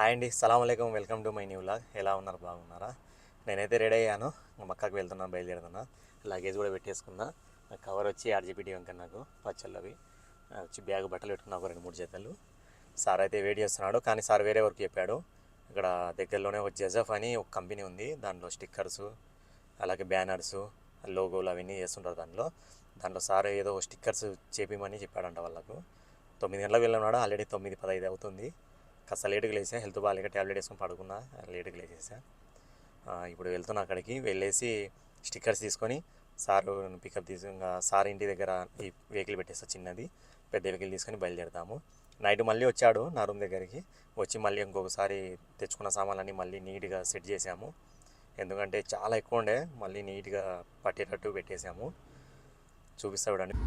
Hi అండి, సలాం అలైకుం. Welcome to my new vlog. ఎలా ఉన్నారు, బాగున్నారా? నేనైతే రెడీ అయ్యాను, మక్కకి వెళ్తున్నాను, బయలుదేరుతున్నా. లగేజ్ కూడా పెట్టేసుకున్నా. కవర్ వచ్చి ఆర్జీపీటీ వెంక నాకు పచ్చళ్ళవి వచ్చి బ్యాగ్ బట్టలు పెట్టుకున్నా, ఒక 2-3 జతలు. సార్ అయితే వెయిట్ చేస్తున్నాడు, కానీ సార్ వేరే వర్క్ చెప్పాడు. ఇక్కడ దగ్గరలోనే ఒక జెజఫ్ అని ఒక కంపెనీ ఉంది, దాంట్లో స్టిక్కర్సు అలాగే బ్యానర్సు లోగోలు అవన్నీ చేస్తుంటారు. దాంట్లో సార్ ఏదో స్టిక్కర్స్ చేపిమని చెప్పాడంట వాళ్ళకు. 9 గంటలకు వెళ్ళినాడు, ఆల్రెడీ 9:15 అవుతుంది. కాస్త లేటుగా లేసా, హెల్త్ బాగాలేక ట్యాబ్లెట్ వేసుకొని పడుకున్నా, లేటుగా లేచేసా. ఇప్పుడు వెళ్తున్నా, అక్కడికి వెళ్ళేసి స్టిక్కర్స్ తీసుకొని సారు పికప్ ఇంకా సార్ ఇంటి దగ్గర ఈ వెహికల్ పెట్టేస్తా, చిన్నది. పెద్ద వెహికల్ తీసుకొని బయలుదేరుతాము. నైట్ మళ్ళీ వచ్చాడు నా రూమ్ దగ్గరికి, వచ్చి మళ్ళీ ఇంకొకసారి తెచ్చుకున్న సామాన్లన్నీ మళ్ళీ నీట్గా సెట్ చేసాము. ఎందుకంటే చాలా ఎక్కువ ఉండే, మళ్ళీ నీట్గా పట్టేటట్టు పెట్టేసాము. చూపిస్తా చూడండి.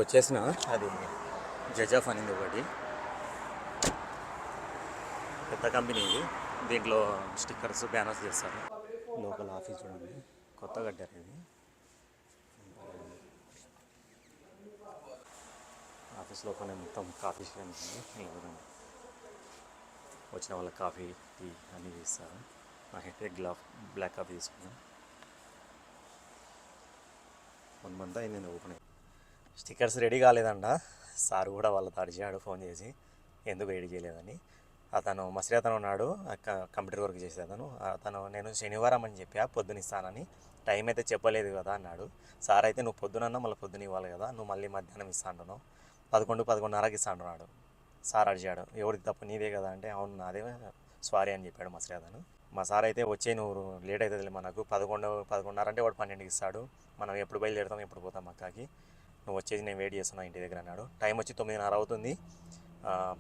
వచ్చేసిన అది జెజఫ్ అనేది ఒకటి పెద్ద కంపెనీ ఇది. దీంట్లో స్టిక్కర్స్ బ్యానర్స్ చేస్తారు. లోకల్ ఆఫీస్ చూడండి, కొత్త కట్టారు ఇది. ఆఫీస్ లోపలే మొత్తం కాఫీ స్టాండ్ ఉంటుంది. వచ్చిన వాళ్ళకి కాఫీ, టీ అన్నీ చేస్తారు. నాకైతే బ్లాక్ కాఫీ తీసుకున్నాను. 1 మంత్ అయింది నేను ఓపెన్ అయ్యి. Stickers ready కాలేదంట. సార్ కూడా వాళ్ళతో అడిచాడు ఫోన్ చేసి, ఎందుకు రెడీ చేయలేదని. అతను మసరి అతను ఉన్నాడు, కంప్యూటర్ వర్క్ చేసే అతను నేను శనివారం అని చెప్పా, పొద్దున ఇస్తానని. టైం అయితే చెప్పలేదు కదా అన్నాడు. సార్ అయితే నువ్వు పొద్దునన్నా మళ్ళీ పొద్దున ఇవ్వాలి కదా, నువ్వు మళ్ళీ మధ్యాహ్నం ఇస్తా అంటున్నావు, 11-11:30కి ఇస్తా అంటున్నాడు. సార్ అడిచాడు, ఎవరికి తప్పు నీదే కదా అంటే, అవును నాదే, సారీ అని చెప్పాడు మసరి అతను. మా సార్ అయితే వచ్చే నువ్వు లేట్ అవుతుంది మనకు, 11-11:30 అంటే వాడు 12కి ఇస్తాడు, మనం ఎప్పుడు బయలుదేరుతాం ఎప్పుడు పోతాం అక్కకి, నువ్వు వచ్చేసి నేను వెయిట్ చేస్తున్నా ఇంటి దగ్గర అన్నాడు. టైం వచ్చి 9:30 అవుతుంది.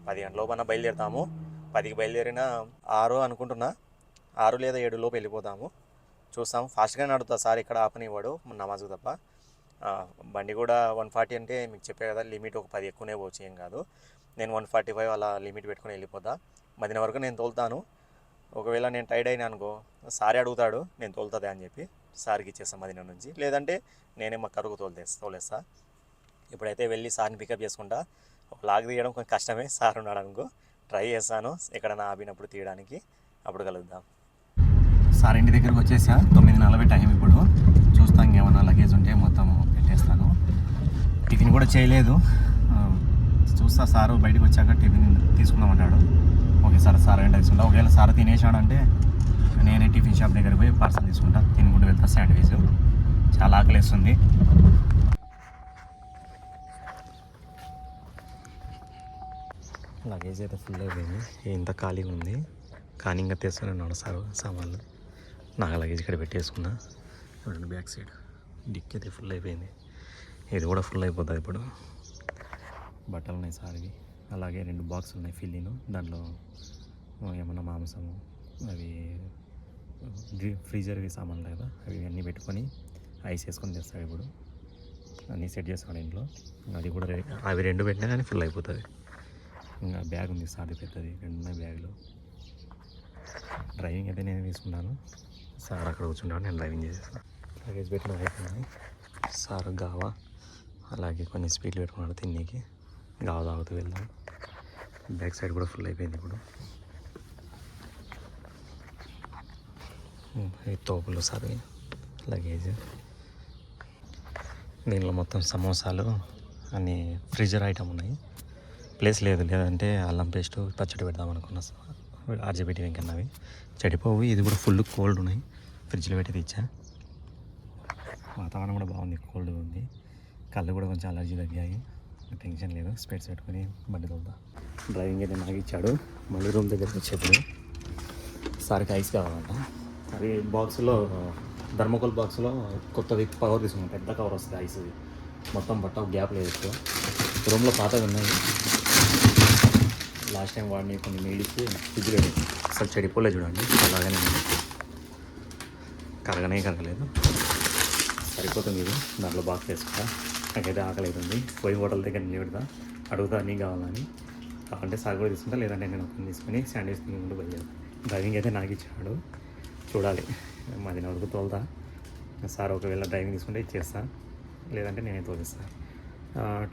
10 గంటల లోపల బయలుదేరుతాము. 10కి బయలుదేరిన 6 అనుకుంటున్నా, 6 లేదా 7 లోపు వెళ్ళిపోతాము. చూస్తాము. ఫాస్ట్గా నడుపుతా సార్, ఇక్కడ ఆపనివ్వడు నమాజు తప్ప. బండి కూడా 140 అంటే మీకు చెప్పే కదా, లిమిట్ ఒక 10 ఎక్కువనే పోవచ్చు, ఏం కాదు. నేను 145 అలా లిమిట్ పెట్టుకుని వెళ్ళిపోతా. మదిన వరకు నేను తోలుతాను. ఒకవేళ నేను టైర్డ్ అయినా అనుకో, సారే అడుగుతాడు నేను తోలుతుంది అని చెప్పి సార్కి ఇచ్చేస్తాను మదిన నుంచి, లేదంటే నేనే మా కరుకు తోలేస్తా. ఇప్పుడైతే వెళ్ళి సార్ని పికప్ చేసుకుంటా. లాగ్ తీయడం కొంచెం కష్టమే, సార్ ఉన్నాడు అనుకో, ట్రై చేస్తాను ఎక్కడైనా ఆపినప్పుడు తీయడానికి. అప్పుడు కలుద్దాం. సార్ ఇంటి దగ్గరకు వచ్చేసా, 9:40 టైం. ఇప్పుడు చూస్తాం, ఇంకేమన్నా లగేజ్ ఉంటే మొత్తం పెట్టేస్తాను. టిఫిన్ కూడా చేయలేదు, చూస్తా. సారు బయటకు వచ్చాక టిఫిన్ తీసుకుందామంటాడు. ఓకే సార్ ఏంటి తీసుకుంటా. ఒకవేళ సార్ తినేసాడంటే నేనే టిఫిన్ షాప్ దగ్గరికి పోయి పార్సల్ తీసుకుంటా, తినుకుంటూ వెళ్తా. శాండ్విచ్ చాలా ఆకలిస్తుంది. లగేజ్ అయితే ఫుల్ అయిపోయింది, ఇంత ఖాళీగా ఉంది. కానీ ఇంకా తెస్తున్నాను సామాన్లు. నాకు లగేజ్ ఇక్కడ పెట్టేసుకున్నా. చూడండి, బ్యాక్ సైడ్ డిక్ అయితే ఫుల్ అయిపోయింది. ఇది కూడా ఫుల్ అయిపోతుంది ఇప్పుడు. బట్టలు ఉన్నాయి సార్వి, అలాగే 2 బాక్సులు ఉన్నాయి ఫిల్లిను. దాంట్లో ఏమన్నా మాంసము, అవి ఫ్రీజర్వి సామాన్లు కదా, అవి అన్నీ పెట్టుకొని ఐస్ వేసుకొని తెస్తాడు. ఇప్పుడు అన్నీ సెట్ చేస్తాడు ఇంట్లో. అది కూడా అవి 2 పెట్టినా కానీ ఫుల్ అయిపోతుంది. ఇంకా బ్యాగ్ ఉంది సార్ పెద్దది, 2 ఉన్నాయి బ్యాగులు. డ్రైవింగ్ అయితే నేను తీసుకున్నాను, సార్ అక్కడ కూర్చున్నాడు, నేను డ్రైవింగ్ చేసేస్తాను. లగేజ్ పెట్టిన అయిపోయింది. సార్ గావా అలాగే కొన్ని స్వీట్లు పెట్టుకున్నాడు తిన్నీకి, గావా తాగుతూ వెళ్దాం. బ్యాక్ సైడ్ కూడా ఫుల్ అయిపోయింది ఇప్పుడు. ఈ తోపులు సార్ లగేజ్. దీనిలో మొత్తం సమోసాలు అన్నీ ఫ్రిడ్జర్ ఐటమ్ ఉన్నాయి. ప్లేస్ లేదంటే అల్లం పేస్ట్ పచ్చడి పెడదాం అనుకున్నా. ఆర్జీబీటీ వెంకన్నవి చెడిపోవు. ఇది కూడా ఫుల్ కోల్డ్ ఉన్నాయి, ఫ్రిడ్జ్లో పెట్టి తెచ్చా. వాతావరణం కూడా బాగుంది, కోల్డ్ ఉంది. కళ్ళు కూడా కొంచెం అలర్జీ తగ్గాయి, టెన్షన్ లేదు. స్పెట్స్ పెట్టుకొని బండి తోలుతా. డ్రైవింగ్ అయితే నాకు ఇచ్చాడు. మళ్ళీ రూమ్ దగ్గరికి వచ్చేప్పుడు సార్కి ఐస్ కావాలంట. అది బాక్స్లో, థర్మోకోల్ బాక్స్లో కొత్తది కవర్ తీసుకున్నాను, పెద్ద కవర్ వస్తుంది ఐస్ది. మొత్తం బట్ట గ్యాప్ లేదు ఎక్కువ. రూమ్లో పాతవి ఉన్నాయి, లాస్ట్ టైం వాడిని కొన్ని నీడిచ్చి ఫ్రిడ్జ్లో అసలు చెడిపోలేదు చూడండి. అలాగనే కరగలేదు, సరిపోతుంది. ఇది దాంట్లో బాక్స్ వేసుకుంటా. నాకైతే ఆకలి అవుతుంది. పోయి హోటల్ దగ్గర నిలబెడతా, అడుగుతా అన్నీ కావాలని. కావాలంటే సార్ కూడా తీసుకుంటా, లేదంటే నేను ఒకరిని తీసుకుని శాండ్విచ్ తినుకుంటూ బయలుదేరుతా. డ్రైవింగ్ అయితే నాకు ఇచ్చాడు, చూడాలి. మాది వరకు తోలుతా. సార్ ఒకవేళ డ్రైవింగ్ తీసుకుంటే ఇచ్చేస్తా, లేదంటే నేనే తోలిస్తాను.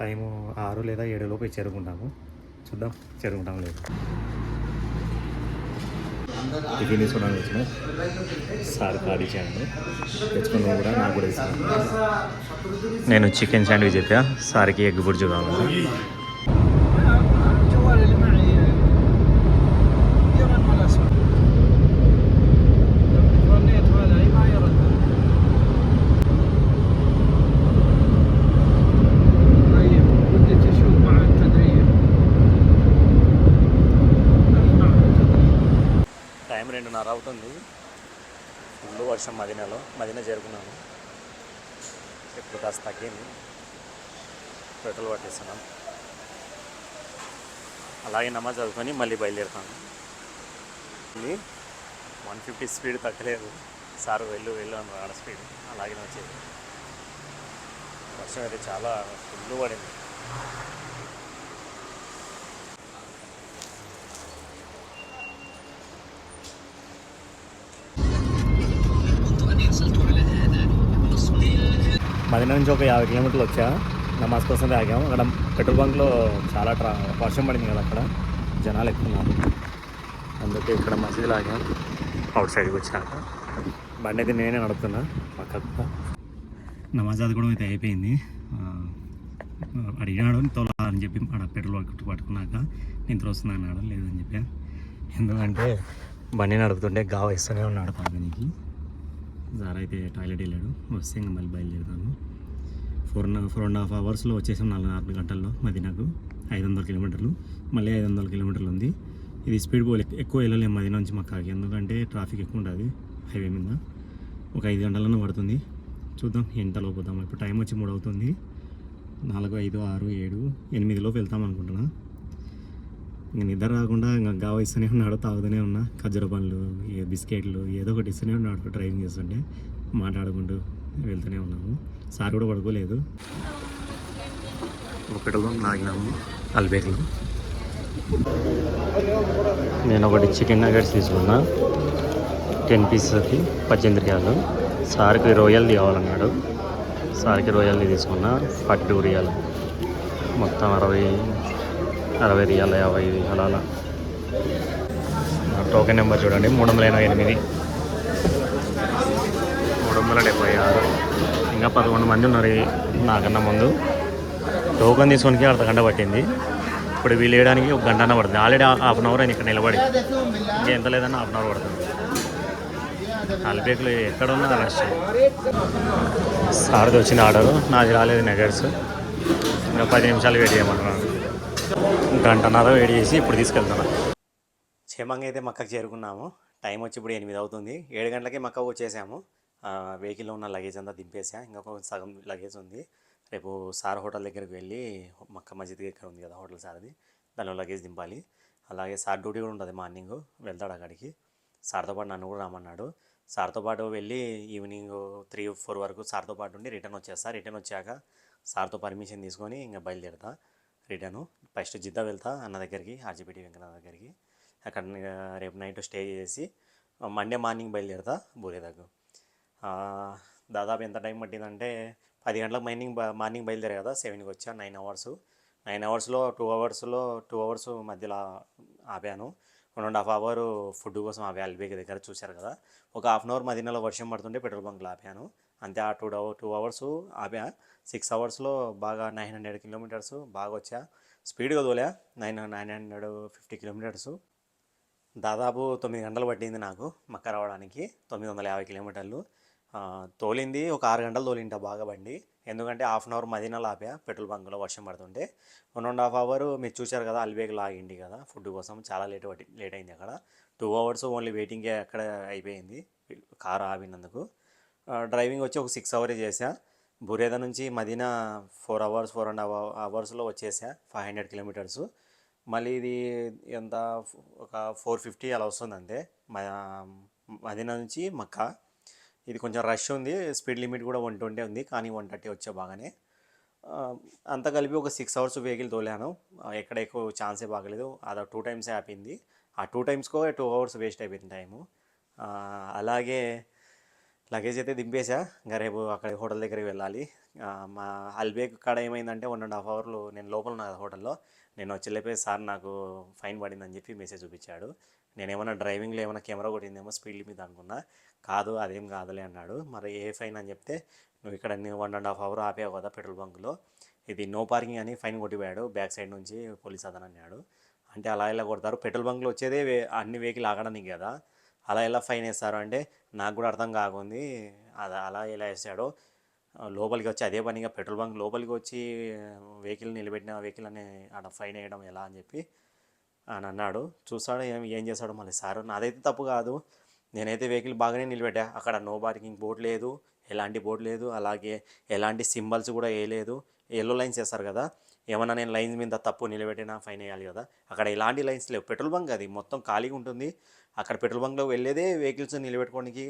టైము 6 లేదా 7 లోపు చేరుకుంటాము. చూద్దాం చేరుకుంటాం లేదు. టిఫిన్ తీసుకోవడానికి వచ్చిన సార్ కార్డు ఇచ్చాను, తెచ్చుకున్నాను కూడా నాకు కూడా ఇస్తాను. నేను చికెన్ శాండ్విచ్ చెప్పా, సార్కి ఎగ్ బుర్జు కావాలి. الجوال اللي معي يرن ولا اسود لو رنيت هذا ما يرن طيب ودك اشوف مع التدريب టైం 2:30 అవుతుంది. ఫుల్ వర్షం మదీనా చేరుకున్నాను. ఇప్పుడు కాస్త తగ్గింది, పెట్రోల్ పట్టిస్తున్నాం. అలాగే నమాజ్ చదువుకొని మళ్ళీ బయలుదేరుతాను. 150 స్పీడ్ తగ్గలేదు. సార్ వెళ్ళు అని రాడ స్పీడ్ అలాగే వచ్చేది. వర్షం అయితే చాలా ఫుల్ పడింది. మదీనా నుంచి ఒక 50 కిలోమీటర్లు వచ్చా. నమాజ్ కోసం ఆగాము. అక్కడ పెట్రోల్ బంక్లో చాలా వర్షం పడింది కదా, అక్కడ జనాలు ఎక్కున్నారు. అందుకే ఇక్కడ మసీదులో ఆగాం. అవుట్ సైడ్కి వచ్చినాక బండి అయితే నేనే నడుపుతున్నా. పక్కకు నమాజ్ చదువుకోవడం అయితే అయిపోయింది. అడిగినాడు తోలా అని చెప్పి ఆడ పెట్రోల్ పట్టుకున్నాక నేను వస్తున్నా అన్నాడు. లేదని చెప్పా. ఎందుకంటే బండి నడుపుతుంటే గావ ఇస్తూనే ఉన్నాడు పక్కనికి. సార్ అయితే టాయిలెట్ వెళ్ళాడు. వస్తే ఇంకా మళ్ళీ బయలుదేరుతాను. 4.5 అవర్స్లో వచ్చేసాం. 4 గంటల్లో మదీనాకు. 500 కిలోమీటర్లు, మళ్ళీ 500 కిలోమీటర్లు ఉంది. ఇది స్పీడ్ ఎక్కువ వెళ్ళలేము మదీనా నుంచి మక్కాకి, ఎందుకంటే ట్రాఫిక్ ఎక్కువ ఉంటుంది హైవే మీద. ఒక 5 గంటలన్నా పడుతుంది. చూద్దాం ఎంతలో పోతాం. ఇప్పుడు టైం వచ్చి 3 అవుతుంది. 4, 5, 6, 7, 8 లోపు వెళ్తాం అనుకుంటున్నా. ఇంకా నిద్ర రాకుండా ఇంకా గావ ఇస్తూనే ఉన్నాడు, తాగుతూనే ఉన్నా. ఖర్జూర పండ్లు, బిస్కెట్లు ఏదో ఒకటి ఇస్తూనే ఉన్నాడు డ్రైవింగ్ చేస్తుంటే. మాట్లాడుకుంటూ వెళ్తూనే ఉన్నాము. సార్ కూడా పడుకోలేదు. ఒకటిలో నాగినాము అల్బేర్లో. నేను ఒకటి చికెన్ నగెట్స్ తీసుకున్నా. 10 పీసెస్కి 18 రియాలు. సార్కి రొయ్యల్ది కావాలన్నాడు. సార్కి రొయ్యల్ది తీసుకున్నా. 42 రియాలు. మొత్తం 60 రియాల 50 అలా. టోకెన్ నెంబర్ చూడండి, 388, 376. ఇంకా 11 మంది ఉన్నారు నాకన్నా ముందు. టోకెన్ తీసుకోనికి అర్ధగంట పట్టింది. ఇప్పుడు వీళ్ళు వేయడానికి 1 గంట పడుతుంది. ఆల్రెడీ హాఫ్ అన్ అవర్ అయినా ఇక్కడ నిలబడి. ఇంకా ఎంత లేదన్నా హాఫ్ అన్ అవర్ పడుతుంది. అల్బేక్లో ఎక్కడ ఉన్నా రష్. సార్ది వచ్చింది ఆర్డరు, నాది రాలేదు నగెట్స్. ఇంకా 10 నిమిషాలు వెయిట్ చేయమంటున్నాను. 1 గంటన్నర వెయిట్ చేసి ఇప్పుడు తీసుకెళ్తున్నాను. క్షేమంగా అయితే మక్కకు చేరుకున్నాము. టైం వచ్చి ఇప్పుడు 8 అవుతుంది. 7 గంటలకే మక్కకు వచ్చేసాము. వెహికల్లో ఉన్న లగేజ్ అంతా దింపేసా. ఇంకా సగం లగేజ్ ఉంది. రేపు సార్ హోటల్ దగ్గరికి వెళ్ళి, మక్క మస్జిద్ దగ్గర ఉంది కదా హోటల్ సార్ది, దానిలో లగేజ్ దింపాలి. అలాగే సార్ డ్యూటీ కూడా ఉంటుంది. మార్నింగ్ వెళ్తాడు అక్కడికి. సార్తో పాటు నన్ను కూడా రామన్నాడు. సార్తో పాటు వెళ్ళి ఈవినింగ్ 3-4 వరకు సార్తో పాటు ఉండి రిటర్న్ వచ్చేస్తా. రిటర్న్ వచ్చాక సార్తో పర్మిషన్ తీసుకొని ఇంకా బయలుదేరుతా రిటర్ను. ఫస్ట్ జిద్దా వెళ్తా అన్న దగ్గరికి, ఆర్జీపీటీ వెంకన్న దగ్గరికి. అక్కడ రేపు నైట్ స్టే చేసి మండే మార్నింగ్ బయలుదేరుతా బూరేదాకు. దాదాపు ఎంత టైం పట్టిందంటే 10 గంటలకు మార్నింగ్ బయలుదేరా కదా, 7కి వచ్చా. 9 అవర్స్. 9 అవర్స్లో 2 అవర్స్ మధ్యలో ఆపాను. 1.5 అవర్ ఫుడ్ కోసం ఆపా అల్బేక్ దగ్గర. చూశారు కదా, ఒక హాఫ్ అన్ అవర్ మదీనాలో వర్షం పడుతుంటే పెట్రోల్ బంక్లో ఆపాను అంతే. ఆ 2 అవర్స్ ఆపా. 6 అవర్స్లో బాగా 900 కిలోమీటర్స్ బాగా వచ్చా. స్పీడ్గా తోలా. 950 కిలోమీటర్స్. దాదాపు 9 గంటలు పట్టింది నాకు మక్క రావడానికి. 950 కిలోమీటర్లు తోలింది. ఒక 6 గంటలు తోలింటా బాగా బండి. ఎందుకంటే హాఫ్ అన్ అవర్ మదీనాలో ఆపా పెట్రోల్ బంక్లో వర్షం పడుతుంటే. 1.5 అవర్ మీరు చూశారు కదా, అల్బేక్లో ఆగింది కదా ఫుడ్ కోసం. చాలా లేట్ అయింది అక్కడ. 2 అవర్స్ ఓన్లీ వెయిటింగే అక్కడ అయిపోయింది కారు ఆపినందుకు. డ్రైవింగ్ వచ్చి ఒక 6 అవర్ చేసా. బురేదా నుంచి మదీనా 4.5 అవర్స్లో వచ్చేసా. 500 కిలోమీటర్స్. మళ్ళీ ఇది ఎంత, ఒక 450 అలా వస్తుంది అంతే మదీనా నుంచి మక్కా. ఇది కొంచెం రష్ ఉంది. స్పీడ్ లిమిట్ కూడా 120 ఉంది, కానీ 130 వచ్చా బాగానే. అంతా కలిపి ఒక 6 అవర్స్ వెహికల్ తోలాను. ఎక్కడ ఎక్కువ ఛాన్సే బాగలేదు. అది 2 టైమ్సే ఆపింది. ఆ 2 టైమ్స్కో 2 అవర్స్ వేస్ట్ అయిపోయింది టైము. అలాగే లగేజ్ అయితే దింపేసా. ఇంకా రేపు అక్కడ హోటల్ దగ్గరికి వెళ్ళాలి. మా అల్బేక్ కాడ ఏమైందంటే 1.5 అవర్లు నేను లోపల ఉన్నా కదా హోటల్లో, నేను వచ్చేలేపే సార్ నాకు ఫైన్ పడిందని చెప్పి మెసేజ్ చూపించాడు. నేనేమన్నా డ్రైవింగ్లో ఏమైనా కెమెరా కొట్టిందేమో స్పీడ్ లిమిట్ అనుకున్నా. కాదు అదేం కాదులే అన్నాడు. మరి ఏ ఫైన్ అని చెప్తే, నువ్వు ఇక్కడ 1.5 అవర్ ఆపేవు కదా పెట్రోల్ బంక్లో, ఇది నో పార్కింగ్ అని ఫైన్ కొట్టిపోయాడు బ్యాక్ సైడ్ నుంచి పోలీస్ అతను అన్నాడు. అంటే అలా ఎలా కొడతారు, పెట్రోల్ బంక్లో వచ్చేదే అన్ని వెహికల్ ఆగడానికి కదా, అలా ఎలా ఫైన్ వేస్తారు అంటే నాకు కూడా అర్థం కాకుంది. అది అలా ఎలా వేసాడో, లోపలికి వచ్చి అదే పనిగా పెట్రోల్ బంక్ లోపలికి వచ్చి వెహికల్ నిలబెట్టిన వెహికల్ అని ఆడ ఫైన్ వేయడం ఎలా అని చెప్పి అని అన్నాడు. చూస్తాడు ఏం చేస్తాడు మళ్ళీ సారు. నాదైతే తప్పు కాదు, నేనైతే వెహికల్ బాగానే నిలబెట్టా, అక్కడ నో పార్కింగ్ బోర్డు లేదు, ఎలాంటి బోర్డు లేదు, అలాగే ఎలాంటి సింబల్స్ కూడా వేయలేదు. ఎల్లో లైన్స్ వేస్తారు కదా, ఏమన్నా నేను లైన్స్ మీద తప్పు నిలబెట్టినా ఫైన్ వేయాలి కదా, అక్కడ ఎలాంటి లైన్స్ లేవు. పెట్రోల్ బంక్ అది మొత్తం ఖాళీగా ఉంటుంది. అక్కడ పెట్రోల్ బంక్లో వెళ్ళేదే వెహికల్స్ నిలబెట్టుకోనికి,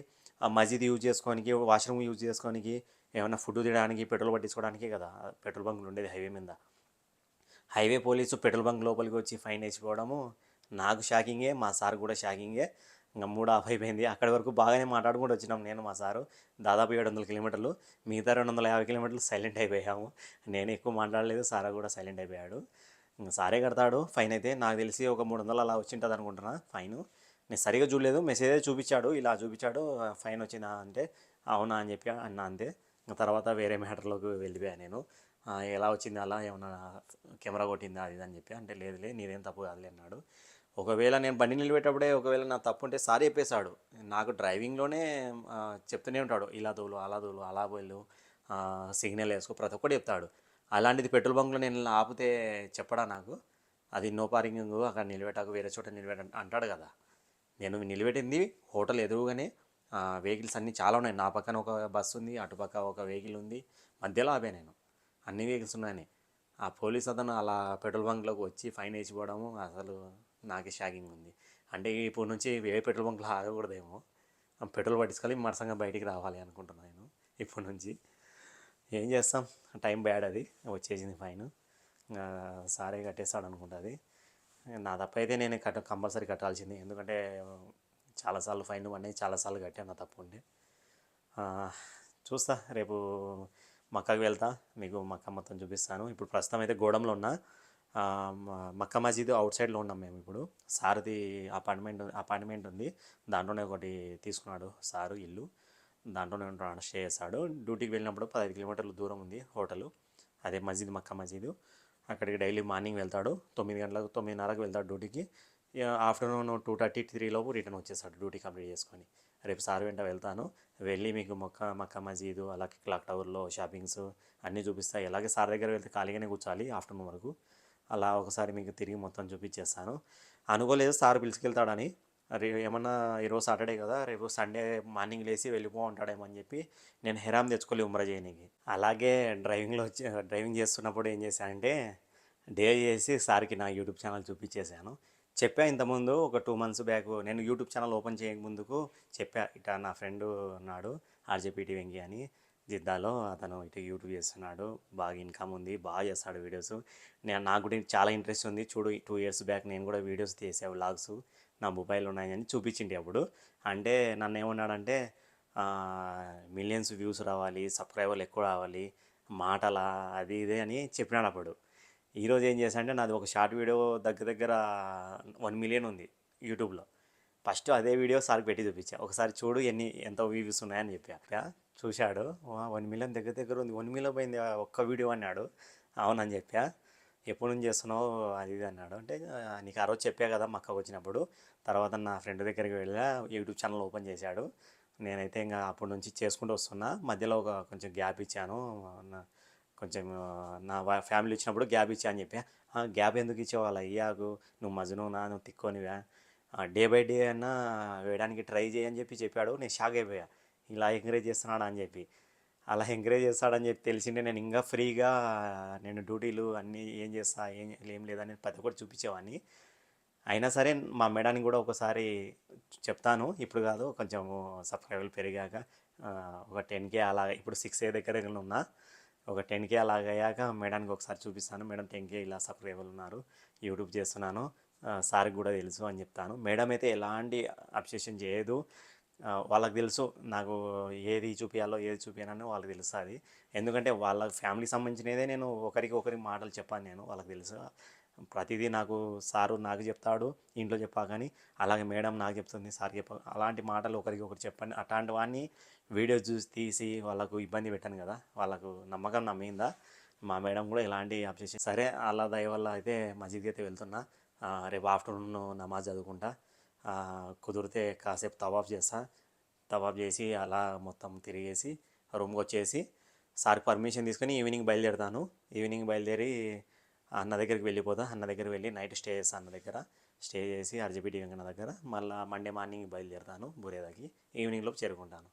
మసీద్ యూజ్ చేసుకోనికి, వాష్రూమ్ యూజ్ చేసుకోనికి, ఏమైనా ఫుడ్ తినడానికి, పెట్రోల్ పట్టించుకోవడానికే కదా పెట్రోల్ బంక్లు ఉండేది హైవే మీద. హైవే పోలీసు పెట్రోల్ బంక్ లోపలికి వచ్చి ఫైన్ వేసిపోవడము నాకు షాకింగే, మా సార్ కూడా షాకింగే. ఇంకా మూడు ఆఫ్ అయిపోయింది. అక్కడి వరకు బాగానే మాట్లాడుకుంటూ వచ్చినాం నేను మా సారు, దాదాపు 700 కిలోమీటర్లు. మిగతా 250 కిలోమీటర్లు సైలెంట్ అయిపోయాము. నేను ఎక్కువ మాట్లాడలేదు, సారా కూడా సైలెంట్ అయిపోయాడు. ఇంకా సారే కడతాడు ఫైన్. అయితే నాకు తెలిసి ఒక 300 అలా వచ్చింటుంది అనుకుంటున్నా ఫైన్. నేను సరిగా చూడలేదు, మెసేజ్ చూపించాడు, ఇలా చూపించాడు ఫైన్ వచ్చిందా అంటే అవునా అని చెప్పి అన్నా అంతే. తర్వాత వేరే మ్యాటర్లోకి వెళ్ళిపోయాను నేను. ఎలా వచ్చింది అలా, ఏమన్నా కెమెరా కొట్టిందా అది ఇది అని చెప్పి అంటే లేదులే నీదేం తప్పు కాదులే అన్నాడు. ఒకవేళ నేను బండి నిలబెట్టేటప్పుడే ఒకవేళ నా తప్పు ఉంటే సారీ చెప్పేశాడు. నాకు డ్రైవింగ్లోనే చెప్తూనే ఉంటాడు, ఇలా తోలు అలా తోలు అలా వెళ్ళు, సిగ్నల్ వేసుకో, ప్రతి ఒక్కటి చెప్తాడు. అలాంటిది పెట్రోల్ బంక్లో నేను ఆపితే చెప్పడా నాకు, అది నో పార్కింగ్ అక్కడ నిలబెట్టాకు, వేరే చోట నిలబెట్ట అంటాడు కదా. నేను నిలబెట్టింది హోటల్ ఎదురుగానే, వెహికల్స్ అన్నీ చాలా ఉన్నాయి. నా పక్కన ఒక బస్సు ఉంది, అటుపక్క ఒక వెహికల్ ఉంది, మధ్యలో ఆపే నేను, అన్ని వెహికల్స్ ఉన్నాయని. ఆ పోలీస్ అతను అలా పెట్రోల్ బంక్లోకి వచ్చి ఫైన్ వేసిపోవడము అసలు నాకే షాకింగ్ ఉంది. అంటే ఇప్పుడు నుంచి ఏ పెట్రోల్ బంక్లో ఆగకూడదేమో, పెట్రోల్ పట్టించుకొని మరసంగా బయటికి రావాలి అనుకుంటున్నాను నేను ఇప్పటి నుంచి. ఏం చేస్తాం, టైం బ్యాడ్, అది వచ్చేసింది ఫైన్. సారే కట్టేస్తాడు అనుకుంటుంది. నా తప్పైతే నేను కంపల్సరీ కట్టాల్సిందే, ఎందుకంటే చాలాసార్లు ఫైన్ పడినాయి, చాలాసార్లు కట్టాను నా తప్పు ఉంటే. చూస్తా రేపు మక్కాకి వెళ్తా, మీకు మక్కా మొత్తం చూపిస్తాను. ఇప్పుడు ప్రస్తుతం అయితే గోడంలో ఉన్నా. మక్కా మసీద్ అవుట్ సైడ్లో ఉన్నాం మేము ఇప్పుడు. సార్ది అపార్ట్మెంట్ ఉంది, దాంట్లోనే ఒకటి తీసుకున్నాడు సారు ఇల్లు, దాంట్లోనే ఉంటాడు, స్టే చేస్తాడు. డ్యూటీకి వెళ్ళినప్పుడు 15 కిలోమీటర్ల దూరం ఉంది హోటలు, అదే మసీద్, మక్కా మసీదు. అక్కడికి డైలీ మార్నింగ్ వెళ్తాడు, 9 గంటలకు 9:30కు వెళ్తాడు డ్యూటీకి. ఆఫ్టర్నూన్ 2:30, 3 లోపు రిటర్న్ వచ్చేస్తాడు డ్యూటీ కంప్లీట్ చేసుకొని. రేపు సార్ వెంట వెళ్తాను, వెళ్ళి మీకు మక్కా మసీదు అలాగే క్లాక్ టవర్లో షాపింగ్స్ అన్నీ చూపిస్తాయి. అలాగే సార్ దగ్గర వెళ్తే ఖాళీగానే కూర్చోాలి ఆఫ్టర్నూన్ వరకు. అలా ఒకసారి మీకు తిరిగి మొత్తం చూపించేస్తాను. అనుకోలేదు సార్ పిలుచుకెళ్తాడని. ఏమన్నా ఈరోజు సాటర్డే కదా, రేపు సండే మార్నింగ్ లేచి వెళ్ళిపో ఉంటాడేమో అని చెప్పి నేను హెరామ్ తెచ్చుకోలే ఉమ్రా చేయడానికి. అలాగే డ్రైవింగ్ చేస్తున్నప్పుడు ఏం చేశానంటే డే చేసి సార్కి నా యూట్యూబ్ ఛానల్ చూపించేశాను. చెప్పా ఇంతకుముందు ఒక 2 months బ్యాక్, నేను యూట్యూబ్ ఛానల్ ఓపెన్ చేయకముందుకు చెప్పా, ఇట్లా నా ఫ్రెండ్ ఉన్నాడు ఆర్జేపీటీ వెంకీ అని జిద్దాలో, అతను ఇటు యూట్యూబ్ చేస్తున్నాడు, బాగా ఇన్కమ్ ఉంది, బాగా చేస్తాడు వీడియోస్. నాకు కూడా చాలా ఇంట్రెస్ట్ ఉంది, చూడు 2 years బ్యాక్ నేను కూడా వీడియోస్ చేసే వ్లాగ్స్ నా మొబైల్ ఉన్నాయని చూపించింది అప్పుడు. అంటే నన్ను ఏమన్నాడంటే మిలియన్స్ వ్యూస్ రావాలి, సబ్స్క్రైబర్లు ఎక్కువ రావాలి, మాటలా అది ఇదే అని చెప్పినాడు అప్పుడు. ఈరోజు ఏం చేశా అంటే నాది ఒక షార్ట్ వీడియో దగ్గర 1 million ఉంది యూట్యూబ్లో. ఫస్ట్ అదే వీడియో సార్కి పెట్టి చూపించా, ఒకసారి చూడు ఎంత వ్యూస్ ఉన్నాయని చెప్పా. చూశాడు, 1 million దగ్గర ఉంది, 1 million పోయింది ఒక్క వీడియో అన్నాడు. అవునని చెప్పా. ఎప్పటి నుంచి చేస్తున్నావు అది ఇది అన్నాడు. అంటే నీకు ఆ రోజు చెప్పా కదా మక్కకు వచ్చినప్పుడు. తర్వాత నా ఫ్రెండ్ దగ్గరికి వెళ్ళా, యూట్యూబ్ ఛానల్ ఓపెన్ చేశాడు. నేనైతే ఇంకా అప్పటి నుంచి చేసుకుంటూ వస్తున్నా. మధ్యలో కొంచెం గ్యాప్ ఇచ్చాను, కొంచెం నా ఫ్యామిలీ ఇచ్చినప్పుడు గ్యాప్ ఇచ్చా అని చెప్పా. గ్యాప్ ఎందుకు ఇచ్చావు, అలా ఇయ్యాకు, నువ్వు మజనునా, నువ్వు తిక్కోనివా, డే బై డే అన్నా వేయడానికి ట్రై చేయని చెప్పాడు. నేను షాక్ అయిపోయా, ఇలా ఎంకరేజ్ చేస్తున్నాడా అని చెప్పి. అలా ఎంకరేజ్ చేస్తాడని చెప్పి తెలిసింటే నేను ఇంకా ఫ్రీగా నేను డ్యూటీలు అన్నీ ఏం చేస్తా ఏం లేదని ప్రతి ఒక్కటి చూపించేవాడిని. అయినా సరే మా మేడానికి కూడా ఒకసారి చెప్తాను, ఇప్పుడు కాదు, కొంచెం సబ్స్క్రైబర్లు పెరిగాక ఒక 10K అలా, ఇప్పుడు 6A దగ్గర ఉన్నా, ఒక 10K అలాగయ్యాక మేడానికి ఒకసారి చూపిస్తాను. మేడం 10K ఇలా సబ్స్క్రైబర్లు ఉన్నారు, యూట్యూబ్ చేస్తున్నాను, సార్కి కూడా తెలుసు అని చెప్తాను. మేడం అయితే ఎలాంటి అబ్జెక్షన్ చేయదు, వాళ్ళకి తెలుసు నాకు ఏది చూపించాలో ఏది చూపించానని వాళ్ళకి తెలుస్తుంది. ఎందుకంటే వాళ్ళ ఫ్యామిలీకి సంబంధించినదే నేను ఒకరికి మాటలు చెప్పాను, నేను వాళ్ళకి తెలుసు. ప్రతిదీ సారు నాకు చెప్తాడు ఇంట్లో చెప్పా కానీ, అలాగే మేడం నాకు చెప్తుంది సార్ చెప్ప, అలాంటి మాటలు ఒకరికి ఒకరు చెప్పండి. అట్లాంటి వాడిని వీడియో చూసి తీసి వాళ్ళకు ఇబ్బంది పెట్టాను కదా, వాళ్ళకు నమ్మకం నా మీద. మా మేడం కూడా ఎలాంటి అబ్జెక్షన్. సరే అలా దయ వల్ల అయితే మసీద్కి అయితే వెళ్తున్నా. రేపు ఆఫ్టర్నూన్ నమాజ్ చదువుకుంటా. కుదిరితే కాసేపు తవాఫ్ చేస్తా. తవాఫ్ చేసి అలా మొత్తం తిరిగేసి రూమ్కి వచ్చేసి సార్కి పర్మిషన్ తీసుకొని ఈవినింగ్ బయలుదేరుతాను. ఈవినింగ్ బయలుదేరి అన్న దగ్గరికి వెళ్ళిపోతా. అన్న దగ్గరికి వెళ్ళి నైట్ స్టే చేస్తాను. అన్న దగ్గర స్టే చేసి ఆర్జీపీటీ వెంకన్న దగ్గర మళ్ళీ మండే మార్నింగ్ బయలుదేరుతాను బురేదాకి. ఈవినింగ్లోపు చేరుకుంటాను.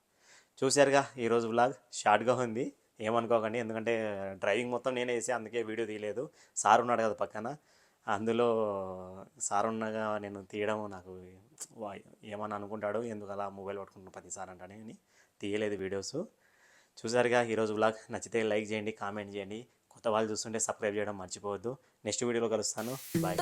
చూశారుగా ఈరోజు వ్లాగ్ షార్ట్గా ఉంది, ఏమనుకోకండి. ఎందుకంటే డ్రైవింగ్ మొత్తం నేనే చేసి అందుకే వీడియో తీయలేదు. సార్ ఉన్నాడు కదా పక్కన, అందులో సార్ ఉండగా నేను తీయడం నాకు ఏమని అనుకుంటాడు, ఎందుకు అలా మొబైల్ పట్టుకుంటున్నాను ప్రతిసారి అంటాడని తీయలేదు వీడియోస్. చూసారుగా ఈరోజు వ్లాగ్. నచ్చితే లైక్ చేయండి, కామెంట్ చేయండి. కొత్త వాళ్ళు చూస్తుంటే సబ్స్క్రైబ్ చేయడం మర్చిపోవద్దు. నెక్స్ట్ వీడియోలో కలుస్తాను. బాయ్.